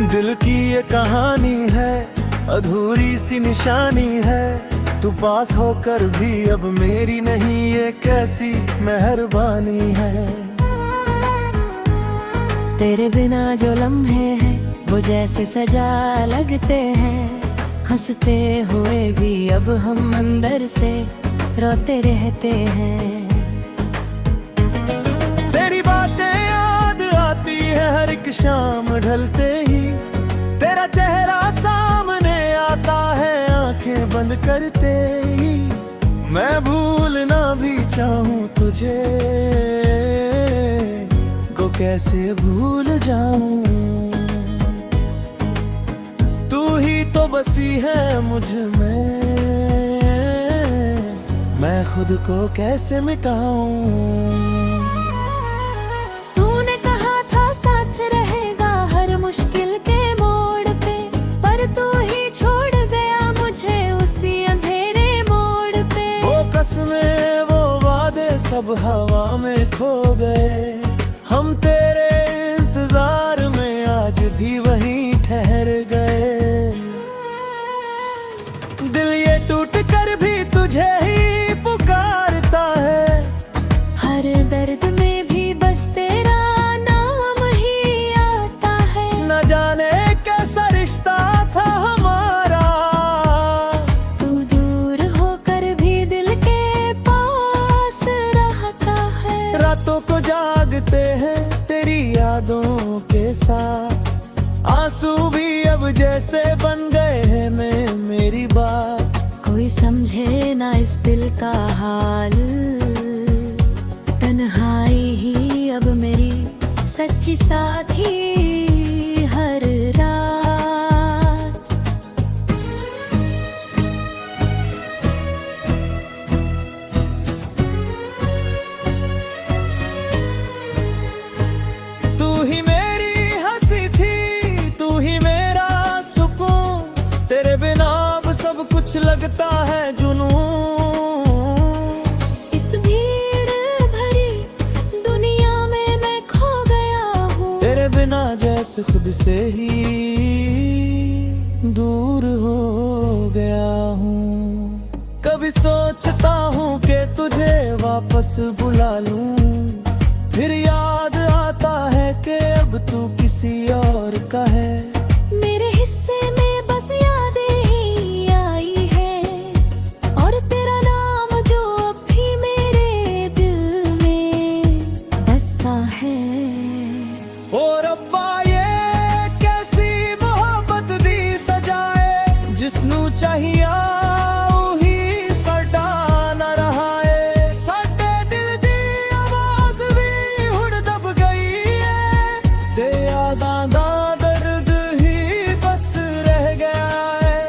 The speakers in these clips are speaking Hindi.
दिल की ये कहानी है, अधूरी सी निशानी है। तू पास होकर भी अब मेरी नहीं, ये कैसी मेहरबानी है। तेरे बिना जो लम्हे हैं वो जैसे सजा लगते हैं। हंसते हुए भी अब हम अंदर से रोते रहते हैं। तेरी बातें याद आती है हर एक शाम ढलते ही। तेरा चेहरा सामने आता है आंखें बंद करते ही। मैं भूलना भी चाहूं तुझे को कैसे भूल जाऊं। तू ही तो बसी है मुझ में, मैं खुद को कैसे मिटाऊं। तूने कहा था साथ रहेगा हर मुश्किल के मोड़ पे, पर तू ही छोड़ गया मुझे उसी अंधेरे मोड़ पे। वो कसमें वो वादे सब हवा में खो गए। हम तेरे इंतजार में आज भी वहीं ठहर गए। दिल ये टूट कर भी तुझे ही पुकारता है। हर दर्द में भी बस तेरा नाम ही आता है। न जाने कैसा रिश्ता था हमारा, तू दूर होकर भी दिल के पास रहता है। रातों को जागते हैं तेरी यादों के साथ। आंसू भी अब जैसे बन गए हैं मेरी बात। कोई समझे ना इस दिल का हाल, तन्हाई ही अब मेरी सच्ची साथी हर रात। तू ही मेरी हंसी थी, तू ही मेरा सुकून। तेरे बिना अब सब कुछ लगता है जुनून। इस भीड़ भरी दुनिया में मैं खो गया हूँ। तेरे बिना जैसे खुद से ही दूर हो गया हूँ। कभी सोचता हूँ कि तुझे वापस बुला लूं, फिर याद आता है कि अब तू किसी और का है। मेरे हिस्से में बस यादें ही आई है, और तेरा नाम जो अब भी मेरे दिल में बसता है। और रब्बा ये कैसी मोहब्बत दी सजाए, जिसनू चाहिए ਉਹੀ ਸਾਡਾ ਨਾ ਰਹਾ ਏ। ਸਾਡੇ ਦਿਲ ਦੀ ਆਵਾਜ਼ ਵੀ ਹੁਣ ਦਬ ਗਈ ਏ, ਤੇ ਯਾਦਾਂ ਦਾ ਦਰਦ ਹੀ ਬਸ ਰਹਿ ਗਿਆ ਏ।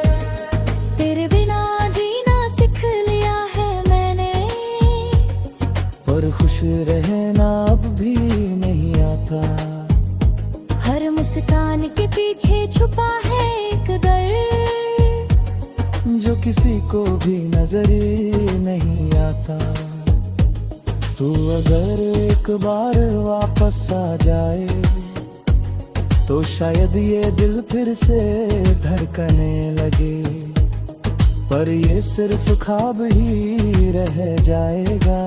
तेरे बिना जीना सीख लिया है मैंने, पर खुश रहना अब भी नहीं आता। हर मुस्कान के पीछे छुपा है एक दर्द, जो किसी को भी नजर नहीं आता। तू अगर एक बार वापस आ जाए तो शायद ये दिल फिर से धड़कने लगे। पर ये सिर्फ ख्वाब ही रह जाएगा,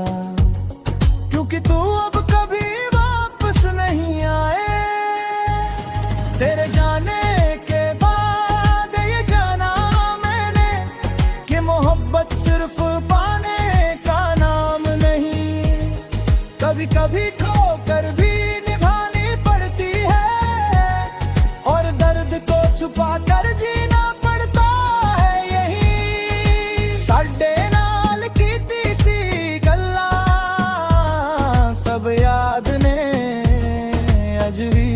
क्योंकि तू अब कभी वापस नहीं आए। तेरे जाने के बाद ये जाना मैंने कि मोहब्बत सिर्फ पाने का नाम नहीं। कभी कभी खोकर भी निभानी पड़ती है, और दर्द को छुपा कर जीना पड़ता है यही। साडे नाल कीती सी गल्लां सब याद ने अज भी।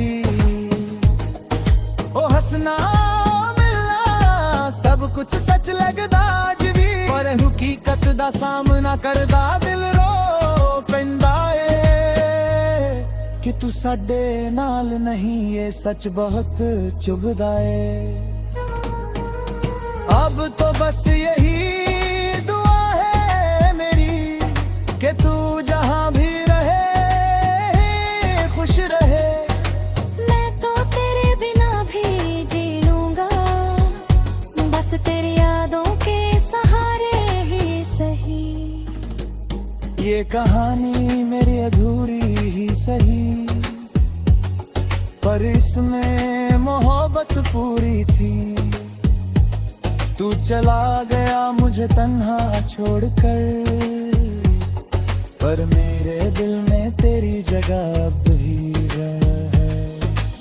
ओ हंसना मिलना सब कुछ सच लगदा अज भी, पर हकीकत दा सामना करदा दिल रो पैंदा ए कि तू साडे नाल नहीं। ये सच बहुत चुभदा ए। अब तो बस यही दुआ है मेरी कि तू जहां भी रहे खुश रहे। मैं तो तेरे बिना भी इसमें मोहब्बत पूरी थी। तू चला गया मुझे तन्हा छोड़कर, पर मेरे दिल में तेरी जगह अब भी है।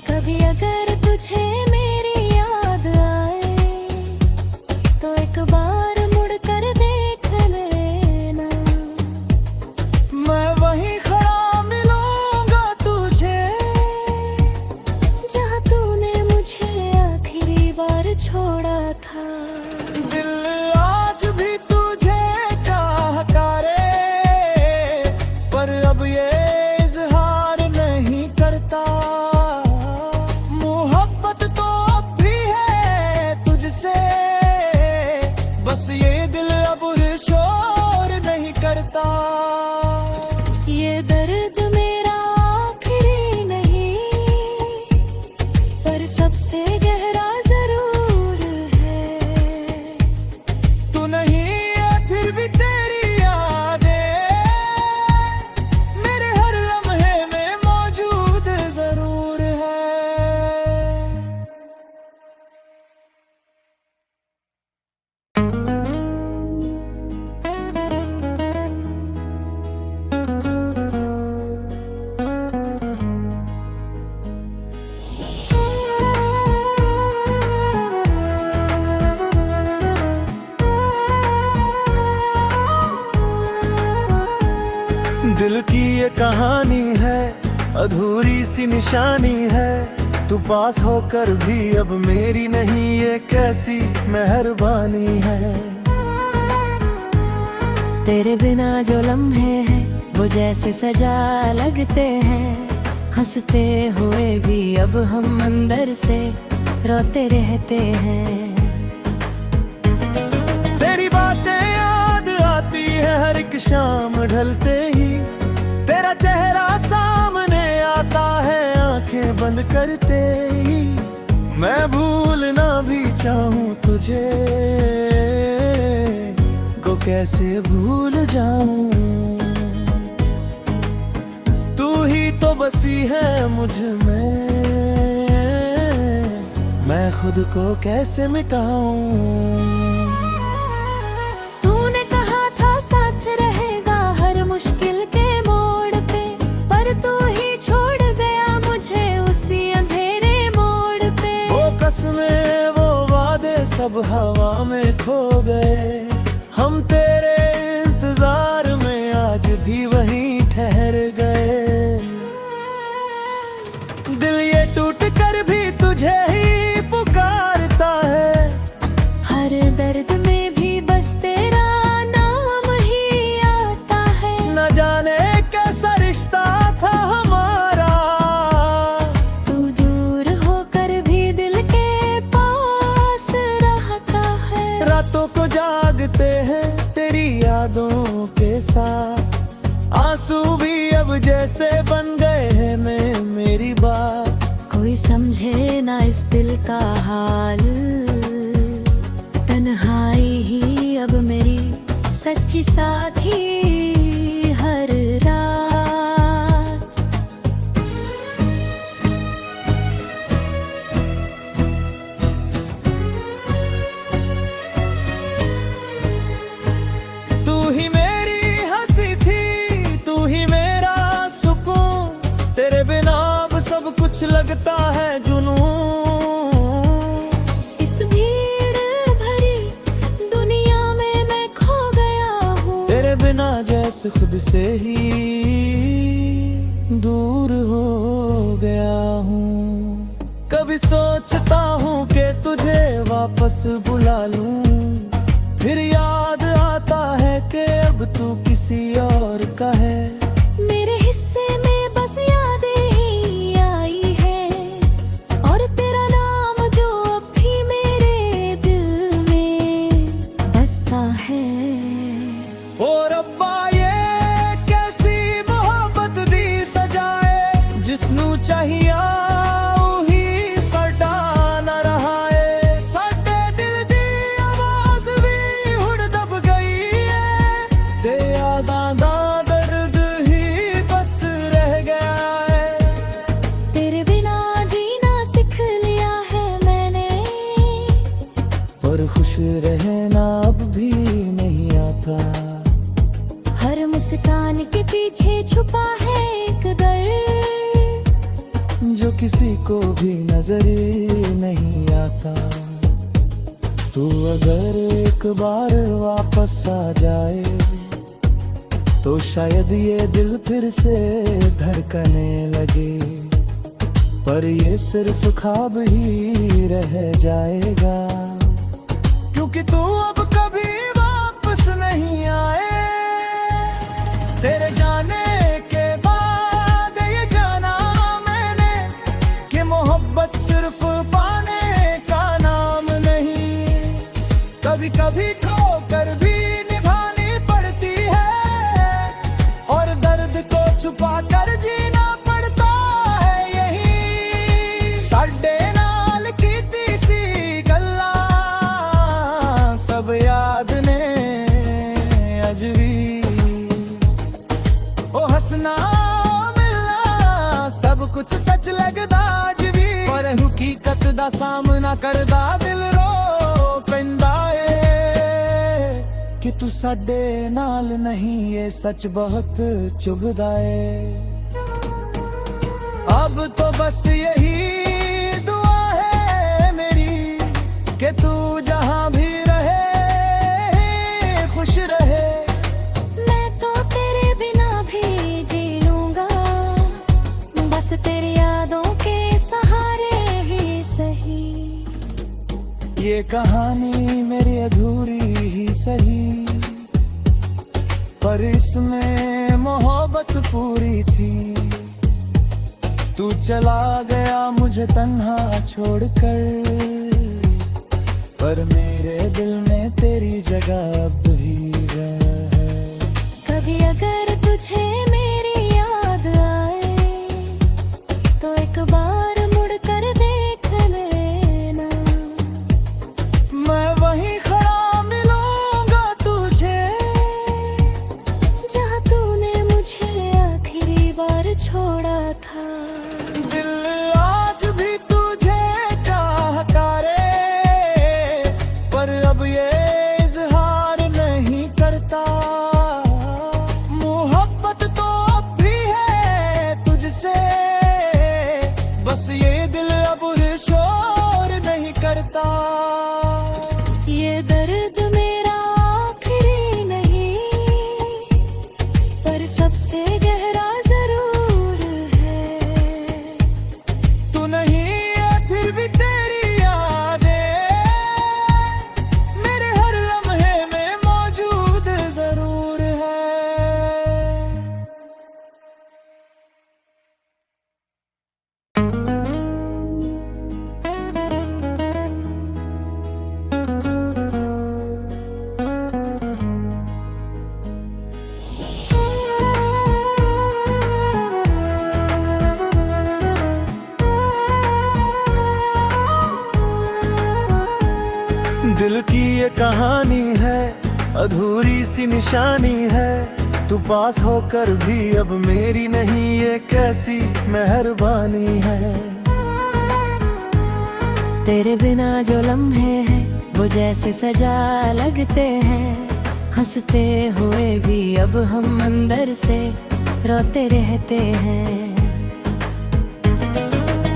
कभी अगर तुझे मेरी याद आए तो एक बार मुड़ कर देख लेना। मैं वहीं खड़ा मिलूंगा तुझे, जहाँ तूने मुझे आखिरी बार छोड़ा था। दिल आज भी तुझे चाहता रे, पर अब ये इजहार नहीं करता। मोहब्बत तो अब भी है तुझसे, बस ये दिल अब शोर नहीं करता। ये दर्द मेरा आखिरी नहीं, पर सबसे गहरा जरूर है। तू नहीं है फिर भी तेरी यादें मेरे हर लम्हे में मौजूद जरूर है। दिल की ये कहानी है, अधूरी सी निशानी है। तू पास होकर भी अब मेरी नहीं, ये कैसी मेहरबानी है। तेरे बिना जो लम्हे हैं वो जैसे सजा लगते हैं। हंसते हुए भी अब हम अंदर से रोते रहते हैं। तेरी बातें याद आती है हर एक शाम ढलते ही। तेरा चेहरा सामने आता है आंखें बंद करते ही। मैं भूलना भी चाहूं तुझे, को कैसे भूल जाऊं। तू ही तो बसी है मुझ में, मैं खुद को कैसे मिटाऊं। तूने कहा था साथ रहेगा हर मुश्किल के मोड़ पे, पर तू ही छोड़ गया मुझे उसी अंधेरे मोड़ पे। वो कसमें वो वादे सब हवा में खो गए। हम तेरे इंतजार में आज भी वहीं ठहर गए। दिल ये टूट कर भी तुझे ही पुकारता है। हर दर्द में भी बस तेरा नाम ही आता है। न जाने कैसा रिश्ता था हमारा, तू दूर होकर भी दिल के पास रहता है। रातों को जागते हैं तेरी यादों के साथ। आंसू भी अब जैसे बन गए हैं मेरी बात। कोई समझे ना इस दिल का हाल, तन्हाई ही अब मेरी सच्ची साथी हर रात। तू ही मेरी हंसी थी, तू ही मेरा सुकून। तेरे बिना अब सब कुछ लगता है जुनून। इस भीड़ भरी दुनिया में मैं खो गया हूँ। तेरे बिना जैसे खुद से ही दूर हो गया हूँ। कभी सोचता हूँ कि तुझे वापस बुला लूं, फिर याद आता है कि अब तू किसी और का है। मेरे हिस्से में बस यादें ही आई है, और तेरा नाम जो अब भी मेरे दिल में बसता है। ओ रब्बा ये कैसी मोहब्बत दी सजाए, जिसनू चाहिए ਉਹੀ ਸਾਡਾ ਨਾ ਰਹਾ ਏ। ਸਾਡੇ ਦਿਲ ਦੀ ਆਵਾਜ਼ ਵੀ ਹੁਣ ਦਬ ਗਈ ਏ, ਤੇ ਯਾਦਾਂ ਦਾ ਦਰਦ किसी को भी नजर नहीं आता। तू अगर एक बार वापस आ जाए तो शायद ये दिल फिर से धड़कने लगे, पर ये सिर्फ ख्वाब ही रह जाएगा, क्योंकि तू अब कभी वापस नहीं आए। तेरे जाने के बाद ये जाना मैंने कि मोहब्बत सिर्फ पाने का नाम नहीं, कभी कभी खोकर भी निभानी पड़ती है और दर्द को छुपा कर जीना पड़ता है। यही साडे नाल कीती सी गल्लां सब याद ने अज भी, ओ हसना मिलना सब कुछ सच लगदा अज भी, पर हकीकत दा सामना करदा दिल रो पैंदा ए कि तू साडे नाल नहीं, ये सच बहुत चुभदा ए। अब तो बस यही दुआ है मेरी कि तू जहां भी रहे खुश रहे। मैं तो तेरे बिना भी जी लूंगा, बस तेरी यादों के सहारे ही सही। ये कहानी मेरी अधूरी ही सही, पर इसमें मोहब्बत पूरी थी। तू चला गया मुझे तन्हा छोड़कर, पर मेरे दिल में तेरी जगह अब भी है। कभी अगर तुझे मेरी याद आए तो एक बार मुड़ कर देख लेना, मैं वहीं खड़ा मिलूंगा तुझे जहाँ तूने मुझे आखिरी बार छोड़ा था। दिल आज भी तुझे चाहता रे, पर अब ये इजहार नहीं करता। मोहब्बत तो अब भी है तुझसे, बस ये दिल अब शोर नहीं करता। ये दर्द मेरा आखिरी नहीं, पर सबसे गहरा जरूर है। तू नहीं है फिर भी तेरी यादें मेरे हर लम्हे में मौजूद जरूर है। दिल की ये कहानी है, अधूरी सी निशानी है। तू पास होकर भी अब मेरी नहीं, ये कैसी मेहरबानी है। तेरे बिना जो लम्हे हैं वो जैसे सजा लगते हैं, हंसते हुए भी अब हम अंदर से रोते रहते हैं।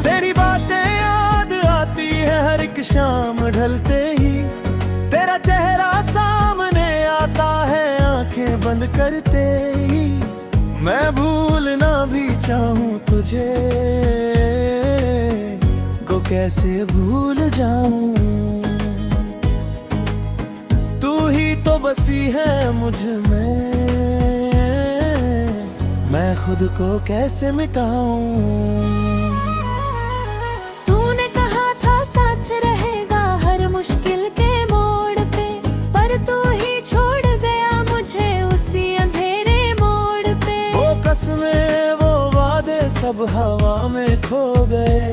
तेरी बातें याद आती है हर एक शाम ढलते ही, तेरा चेहरा सामने आता है आंखें बंद करते ही। मैं भूलना भी चाहूं तुझे को कैसे भूल जाऊं, तू ही तो बसी है मुझ में, मैं खुद को कैसे मिटाऊं। तूने कहा था साथ रहेगा हर मुश्किल के मोड़ पे, पर तू ही छोड़ गया मुझे उसी अंधेरे मोड़ पे। वो कसमें वो वादे सब हवा में खो गए,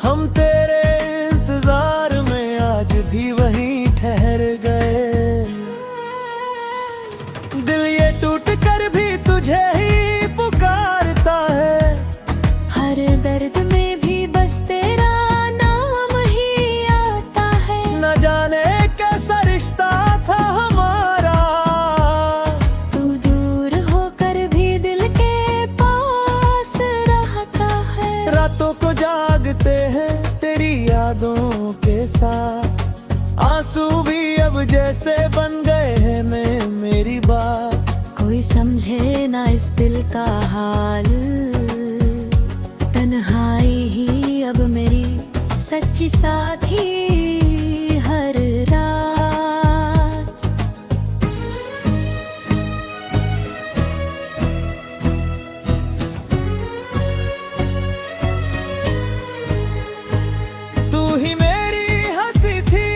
हम तेरे इंतजार में आज भी वहीं ठहर गए। दिल ये टूट कर भी तुझे ही पुकारता है, हर दर्द में भी बस तेरा नाम ही आता है। न जाने कैसा रिश्ता था हमारा, तू दूर होकर भी दिल के पास रहता है। रातों को जा हिस्से बन गए हैं मेरी बात। कोई समझे ना इस दिल का हाल, तन्हाई ही अब मेरी सच्ची साथी हर रात। तू ही मेरी हंसी थी,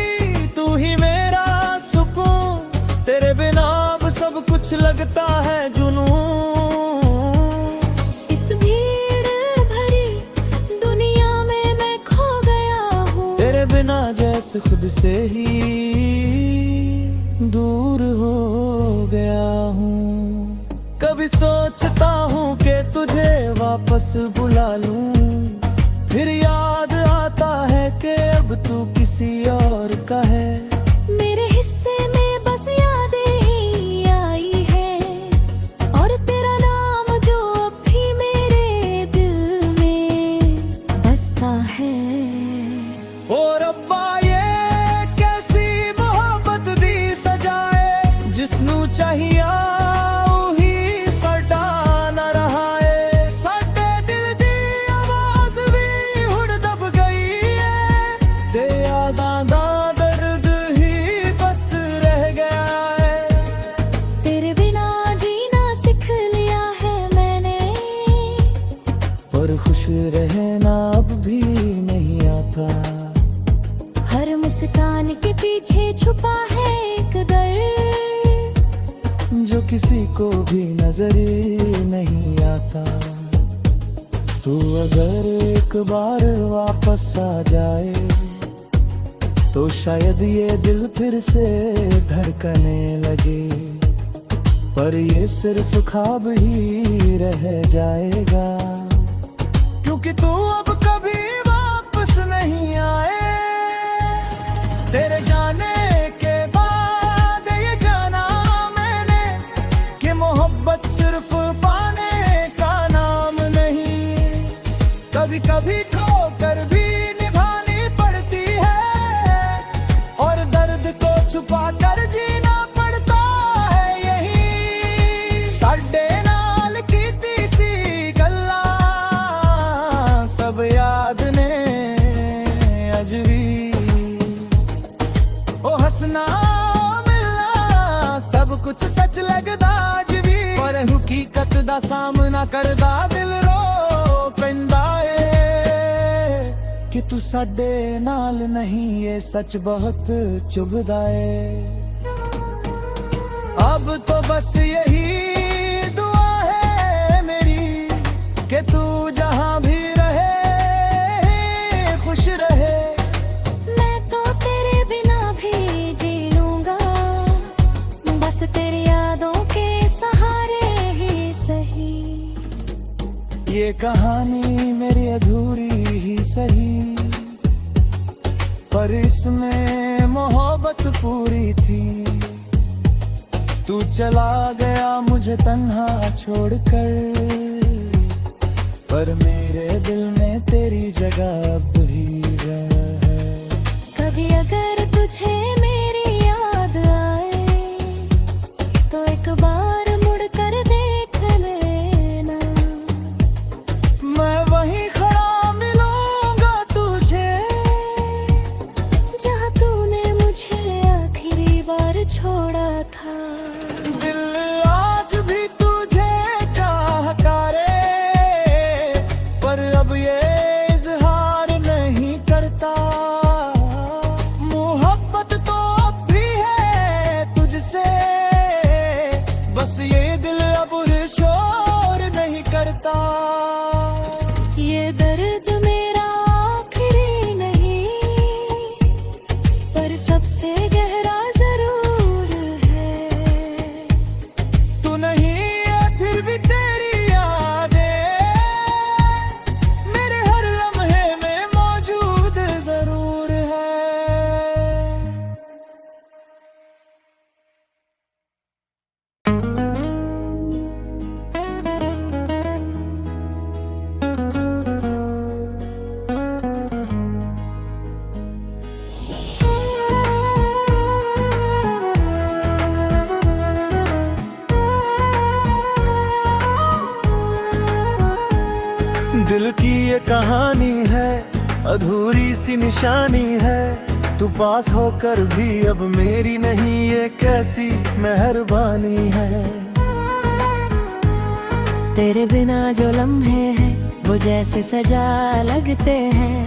तू ही मेरा सुकून, तेरे बिना अब सब कुछ लगता है जुनून। इस भीड़ भरी दुनिया में मैं खो गया हूँ, तेरे बिना जैसे खुद से ही दूर हो गया हूँ। कभी सोचता हूँ कि तुझे वापस बुला लूं, फिर याद आता है कि अब तू किसी और का है। मेरे हिस्से में बस यादें ही आई है, और तेरा नाम जो अब भी मेरे दिल में बसता है। और अब्बा ये कैसी मोहब्बत दी सजाए, जिसनू चाहिए ਉਹੀ ਸਾਡਾ ਨਾ ਰਹਾ ਏ। ਸਾਡੇ ਦਿਲ ਦੀ ਆਵਾਜ਼ ਵੀ ਹੁਣ ਦਬ ਗਈ ਏ, ਤੇ ਯਾਦਾਂ ਦਾ ਦਰਦ ਹੀ ਬਸ ਰਹਿ ਗਿਆ ਏ। तेरे बिना जीना सीख लिया है मैंने, पर खुश रहना अब भी नहीं आता। हर मुस्कान के पीछे छुपा है एक दर्द, जो किसी को भी नजर नहीं आता। तू अगर एक बार वापस आ जाए, तो शायद ये दिल फिर से धड़कने लगे, पर ये सिर्फ ख्वाब ही रह जाएगा, क्योंकि तू अब कभी वापस नहीं आए। तेरे जाने के बाद ये जाना मैंने कि मोहब्बत सिर्फ पाने का नाम नहीं, कभी कभी खोकर भी निभानी पड़ती है, और दर्द को छुपा कर जीना पड़ता है यही। साडे नाल कीती सी गल्लां सब याद ने अज भी, ओ हसना मिलना सब कुछ सच लगदा अज भी, पर हकीकत दा सामना करदा दिल रो पैंदा ए कि तू साडे नाल नहीं, ये सच बहुत चुभदा ए। अब तो बस यही दुआ है मेरी कि तू जहां भी रहे खुश रहे। मैं तो तेरे बिना भी जी लूंगा, बस तेरी यादों के सहारे ही सही। ये कहानी मेरी अधूरी ही सही, पर इसमें मोहब्बत पूरी थी। तू चला गया मुझे तन्हा छोड़कर, पर मेरे दिल में तेरी जगह अब भी है। कभी अगर तुझे मेरी याद आए, तो एक बार मुड़ कर देख लेना। मैं वहीं खड़ा मिलूंगा तुझे, जहाँ तूने मुझे आखिरी बार छोड़ा था। दिल आज भी तुझे चाहता रे, पर अब ये इजहार नहीं करता। मोहब्बत तो अब भी है तुझसे, बस ये दिल अब शोर नहीं करता। ये दर्द मेरा आखिरी नहीं, पर सबसे गहरा जरूर है। तू नहीं है फिर भी तेरी यादें मेरे दिल की ये कहानी है, अधूरी सी निशानी है। तू पास होकर भी अब मेरी नहीं, ये कैसी मेहरबानी है। तेरे बिना जो लम्हे हैं वो जैसे सजा लगते हैं।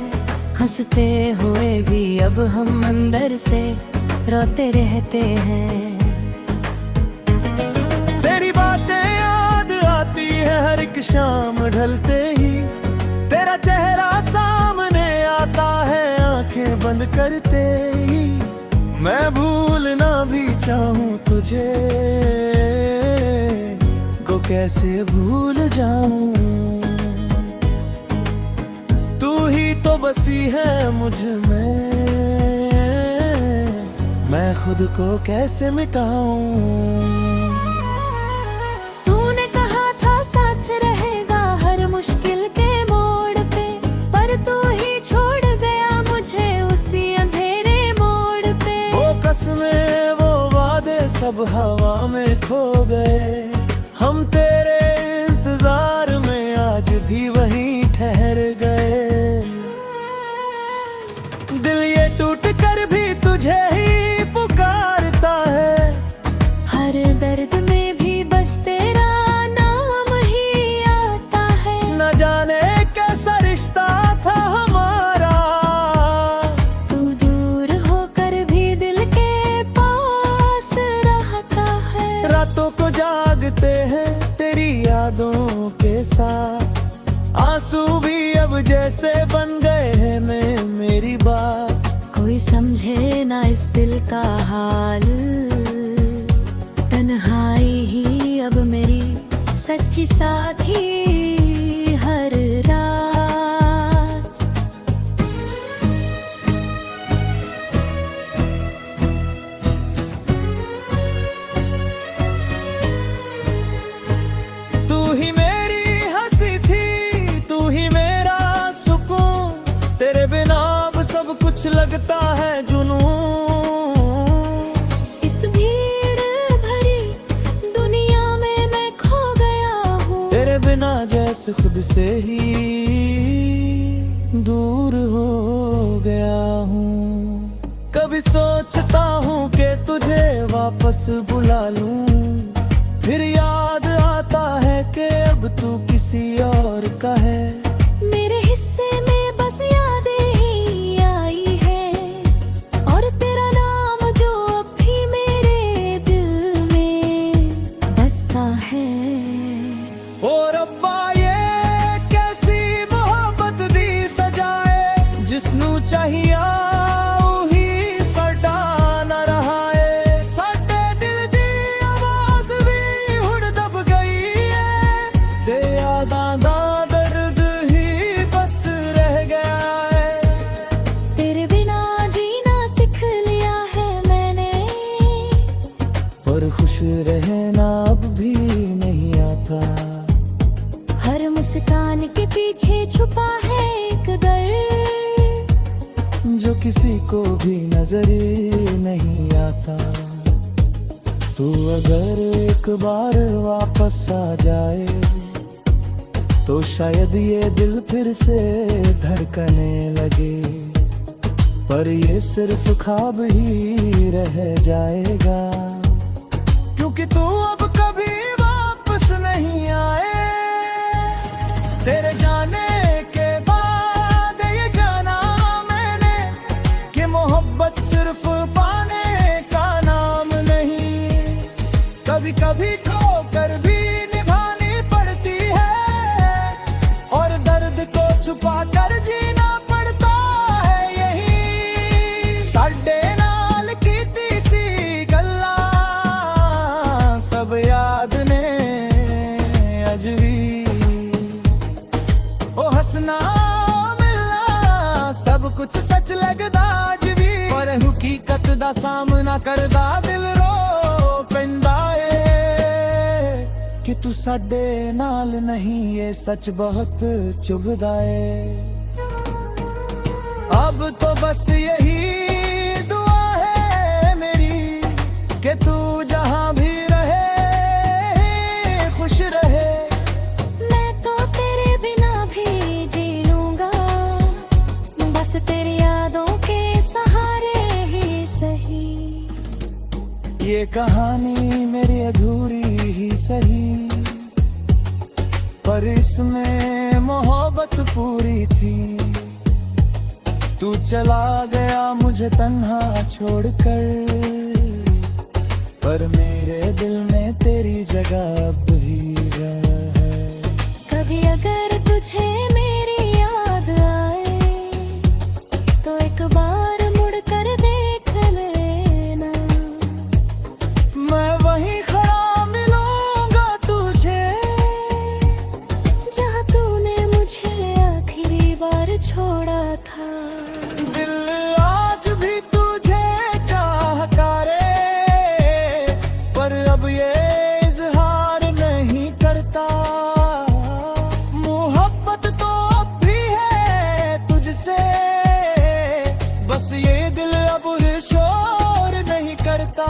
हंसते हुए भी अब हम अंदर से रोते रहते हैं। तेरी बातें याद आती है हर एक शाम ढलते ही। तेरा चेहरा सामने आता है आंखें बंद करते ही। मैं भूलना भी चाहूं तुझे को कैसे भूल जाऊं। तू ही तो बसी है मुझ में, मैं खुद को कैसे मिटाऊं। तूने कहा था साथ रहेगा हर मुश्किल के मोड़ पे, पर तू ही छोड़ गया मुझे उसी अंधेरे मोड़ पे। वो कसमें वो वादे सब हवा में खो गए। हम तेरे इंतजार में आज भी वहीं ठहर गए। दिल ये टूट कर भी तुझे ही पुकारता है। हर दर्द में भी बस तेरा नाम ही आता है। न जाने कैसा रिश्ता था हमारा, तू दूर होकर भी दिल के पास रहता है। रातों को जागते हैं तेरी यादों के साथ। आंसू भी अब जैसे बन गए हैं मेरी बात। कोई समझे ना इस दिल का हाल, तन्हाई ही अब मेरी सच्ची साथी हर रात। तू ही मेरी हंसी थी, तू ही मेरा सुकून। तेरे बिना अब सब कुछ लगता है जुनून। इस भीड़ भरी दुनिया में मैं खो गया हूँ। तेरे बिना जैसे खुद से ही दूर हो गया हूँ। कभी सोचता हूँ कि तुझे वापस बुला लूं, फिर याद आता है कि अब तू किसी और का है। मेरे हिस्से में बस यादें ही आई है, और तेरा नाम जो अब भी मेरे दिल में बसता है। ओ रब्बा ये कैसी मोहब्बत दी सजाए, जिसनू चाहिए ਉਹੀ ਸਾਡਾ ਨਾ ਰਹਾ ਏ। ਸਾਡੇ ਦਿਲ ਦੀ ਆਵਾਜ਼ ਵੀ ਹੁਣ ਦਬ ਗਈ ਏ, ਤੇ ਯਾਦਾਂ ਦਾ ਦਰਦ ਹੀ ਬਸ ਰਹਿ ਗਿਆ ਏ। तेरे बिना जीना सीख लिया है मैंने, पर खुश रहना अब भी नहीं आता। हर मुस्कान के पीछे छुपा है एक दर्द, जो किसी को भी नजर नहीं आता। तू अगर एक बार वापस आ जाए तो शायद ये दिल फिर से धड़कने लगे, पर ये सिर्फ ख्वाब ही रह जाएगा। क्योंकि तू अब कभी वापस नहीं आए। तेरे जाने के बाद ये जाना मैंने कि मोहब्बत सिर्फ पाने का नाम नहीं। कभी कभी खोकर भी निभानी पड़ती है, और दर्द को छुपा कर जीना पड़ता है। यही साडे नाल कीती सी गल्लां सब याद ने अज भी। ओ हंसना मिलना सब कुछ सच लगदा अज भी, पर हकीकत दा सामना करदा दिल रो पैंदा ए कि तू साडे नाल नहीं। ये सच बहुत चुभदा ए। अब तो बस यही दुआ है मेरी कि तू जहां भी रहे खुश रहे। मैं तो तेरे बिना भी कहानी मेरी अधूरी ही सही, पर इसमें मोहब्बत पूरी थी। तू चला गया मुझे तन्हा छोड़कर, पर मेरे दिल में तेरी जगह अब भी है। कभी अगर तुझे मेरी याद आए तो एक बार मुड़ कर देख लेना। मैं वहीं खड़ा मिलूंगा तुझे, जहाँ तूने मुझे आखिरी बार छोड़ा था। दिल आज भी तुझे चाहता रे, पर अब ये इजहार नहीं करता। मोहब्बत तो अब भी है तुझसे, बस ये दिल अब शोर नहीं करता।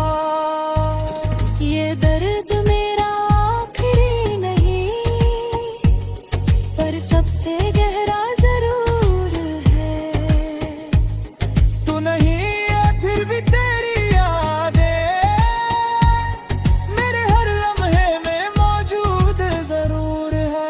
ये दर्द मेरा आखिरी नहीं, पर सबसे गहरा जरूर है। तू नहीं है फिर भी तेरी यादें मेरे हर लम्हे में मौजूद जरूर है।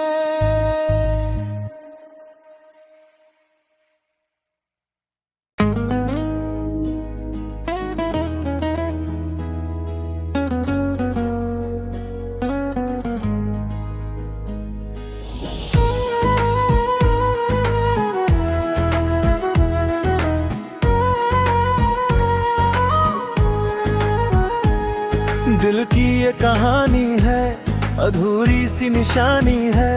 दिल की ये कहानी है, अधूरी सी निशानी है।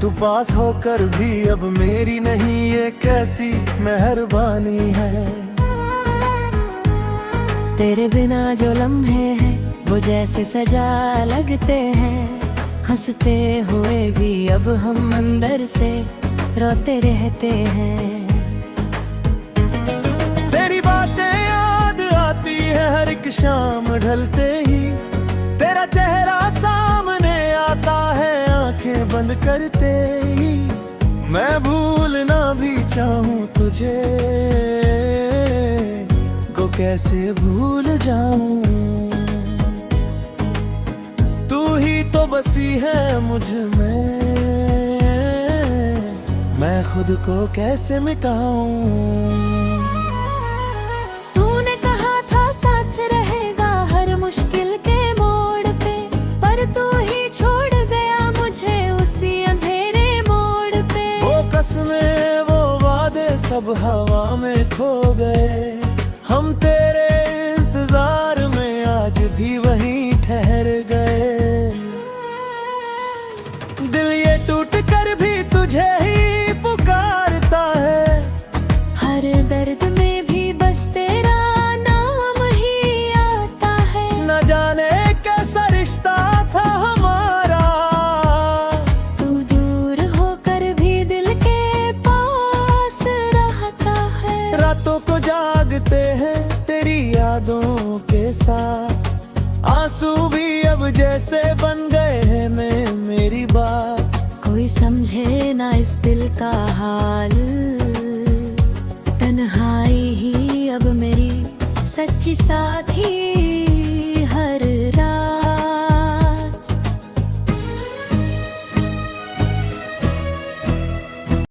तू पास होकर भी अब मेरी नहीं, ये कैसी मेहरबानी है। तेरे बिना जो लम्हे हैं वो जैसे सजा लगते हैं। हंसते हुए भी अब हम अंदर से रोते रहते हैं। तेरी बातें याद आती है हर एक शाम ढलते ही। तेरा चेहरा सामने आता है आंखें बंद करते ही। मैं भूलना भी चाहूं तुझे, को कैसे भूल जाऊं। तू ही तो बसी है मुझ में, मैं खुद को कैसे मिटाऊं। तूने कहा था साथ रहेगा हर मुश्किल के मोड़ पे, पर तू ही छोड़ गया मुझे उसी अंधेरे मोड़ पे। वो कसमें वो वादे सब हवा में खो गए। हम तेरे इंतजार में आज भी वहीं ठहर गए। दिल ये टूट कर भी तुझे ही पुकारता है। हर दर्द में भी बस तेरा नाम ही आता है। न जाने कैसा रिश्ता था हमारा, तू दूर होकर भी दिल के पास रहता है। रातों को जागते हैं तेरी यादों के साथ। आंसू भी अब जैसे बन गए हैं मेरी बात। कोई समझे ना इस दिल का हाल, तन्हाई ही अब मेरी सच्ची साथी